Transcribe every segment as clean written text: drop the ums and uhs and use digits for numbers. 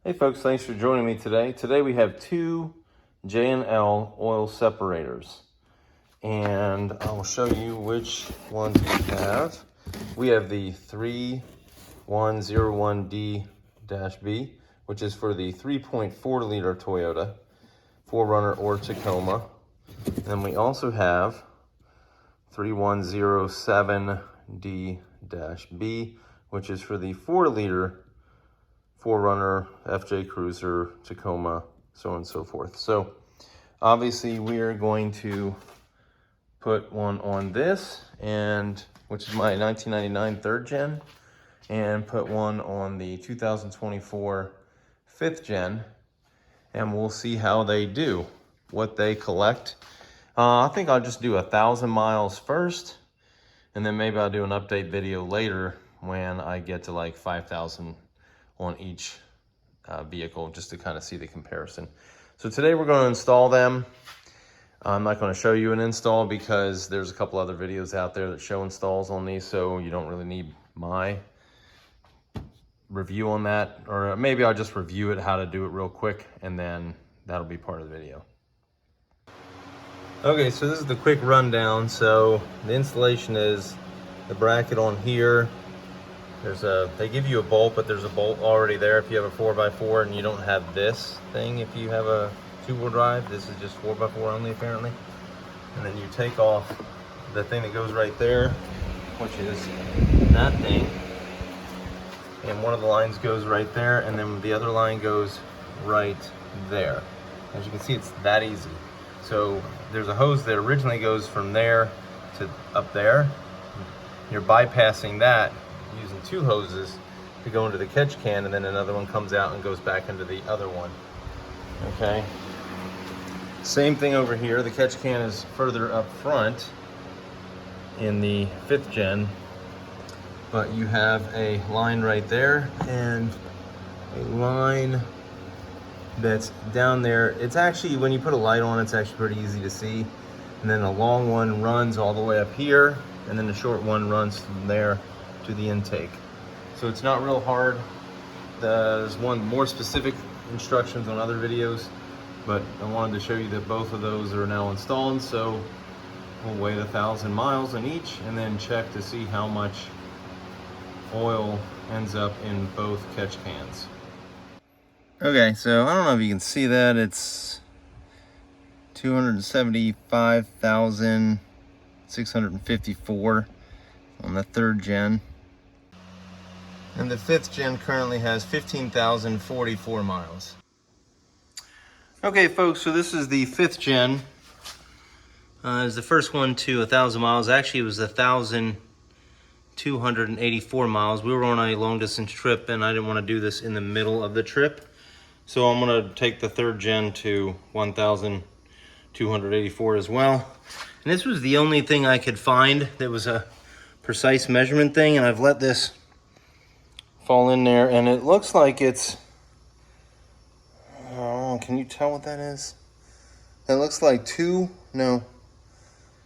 Hey folks, thanks for joining me today. Today we have two J&L oil separators, and I will show you which ones we have. We have the 3101D-B, which is for the 3.4 liter Toyota 4Runner or Tacoma. And then we also have 3107D-B, which is for the 4 liter 4Runner, FJ Cruiser, Tacoma, so on and so forth. So obviously we are going to put one on this, and which is my 1999 third gen, and put one on the 2024 fifth gen, and we'll see how they do, what they collect. I think I'll just do 1,000 miles first, and then maybe I'll do an update video later when I get to like 5,000 on each vehicle, just to kind of see the comparison. So today we're going to install them. I'm not going to show you an install because there's a couple other videos out there that show installs on these, so you don't really need my review on that. Or maybe I'll just review it, how to do it real quick, and then that'll be part of the video. Okay, so this is the quick rundown. So the installation is the bracket on here. They give you a bolt, but there's a bolt already there if you have a 4x4 and you don't have this thing. If you have a 2-wheel drive, this is just 4x4 only apparently. And then you take off the thing that goes right there, which is that thing. And one of the lines goes right there, and then the other line goes right there. As you can see, it's that easy. So there's a hose that originally goes from there to up there. You're bypassing that using two hoses to go into the catch can, and then another one comes out and goes back into the other one. Okay. Same thing over here. The catch can is further up front in the fifth gen, but you have a line right there and a line that's down there. It's actually, when you put a light on, it's actually pretty easy to see. And then a long one runs all the way up here, and then the short one runs from there to the intake. So it's not real hard. There's one more specific instructions on other videos, but I wanted to show you that both of those are now installed. So we'll wait 1,000 miles on each and then check to see how much oil ends up in both catch cans. Okay, so I don't know if you can see that. It's 275,654 on the third gen. And the fifth gen currently has 15,044 miles. Okay, folks, so this is the fifth gen. It's the first one to 1,000 miles. Actually, it was 1,284 miles. We were on a long distance trip, and I didn't want to do this in the middle of the trip. So I'm going to take the third gen to 1,284 as well. And this was the only thing I could find that was a precise measurement thing, and I've let this fall in there, and it looks like it's, oh, can you tell what that is? That looks like a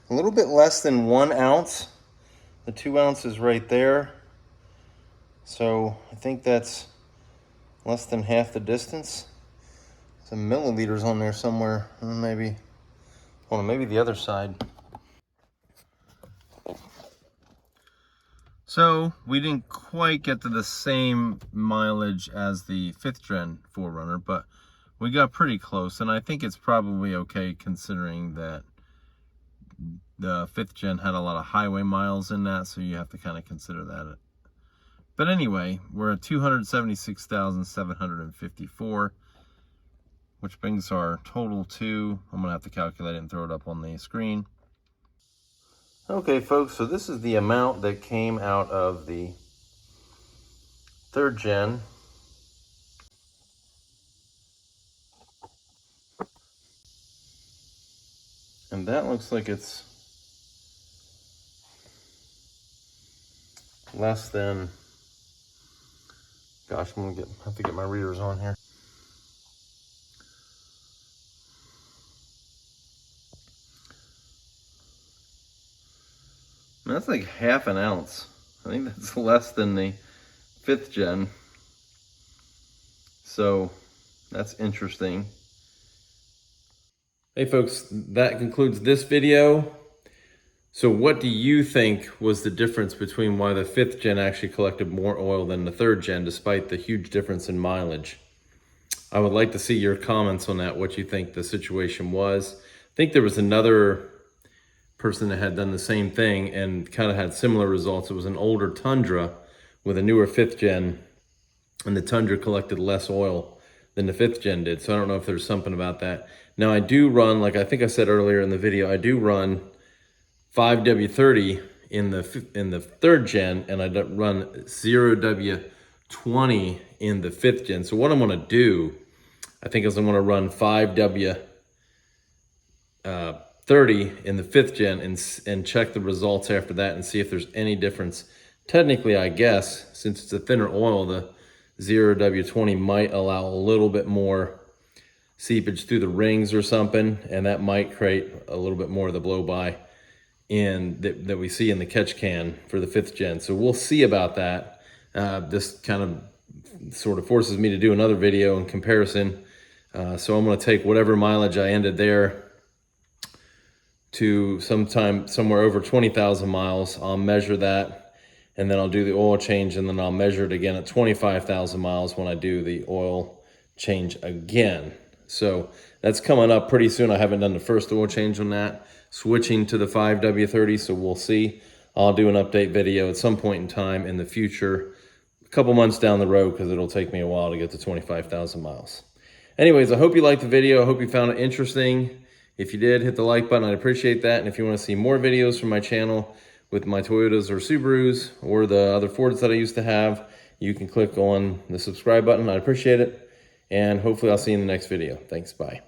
little bit less than 1 ounce. The 2 ounces right there. So I think that's less than half the distance. Some milliliters on there somewhere. Maybe the other side. So we didn't quite get to the same mileage as the fifth gen 4Runner, but we got pretty close, and I think it's probably okay considering that the fifth gen had a lot of highway miles in that, so you have to kind of consider that. But anyway, we're at 276,754, which brings our total to, I'm gonna have to calculate it and throw it up on the screen. Okay, folks, so this is the amount that came out of the third gen. And that looks like it's less than, gosh, I'm gonna have to get my readers on here. That's like half an ounce. I think that's less than the fifth gen. So that's interesting. Hey folks, that concludes this video. So what do you think was the difference between why the 5th gen actually collected more oil than the 3rd gen, despite the huge difference in mileage? I would like to see your comments on that, what you think the situation was. I think there was another person that had done the same thing and kind of had similar results. It was an older Tundra with a newer 5th gen, and the Tundra collected less oil than the 5th gen did. So I don't know if there's something about that. Now I do run, like I think I said earlier in the video, I do run 5W30 in the 3rd gen, and I run 0W20 in the 5th gen. So what I'm gonna do, I think, is I'm gonna run 5W30 in the 5th gen and check the results after that and see if there's any difference. Technically, I guess, since it's a thinner oil, the 0W20 might allow a little bit more seepage through the rings or something, and that might create a little bit more of the blow-by that we see in the catch can for the 5th gen. So we'll see about that. This kind of sort of forces me to do another video in comparison. So I'm going to take whatever mileage I ended there to sometime somewhere over 20,000 miles. I'll measure that, and then I'll do the oil change, and then I'll measure it again at 25,000 miles when I do the oil change again. So that's coming up pretty soon. I haven't done the first oil change on that, switching to the 5W30, so we'll see. I'll do an update video at some point in time in the future, a couple months down the road, because it'll take me a while to get to 25,000 miles. Anyways, I hope you liked the video. I hope you found it interesting. If you did, hit the like button. I'd appreciate that. And if you want to see more videos from my channel with my Toyotas or Subarus or the other Fords that I used to have, you can click on the subscribe button. I'd appreciate it. And hopefully I'll see you in the next video. Thanks, bye.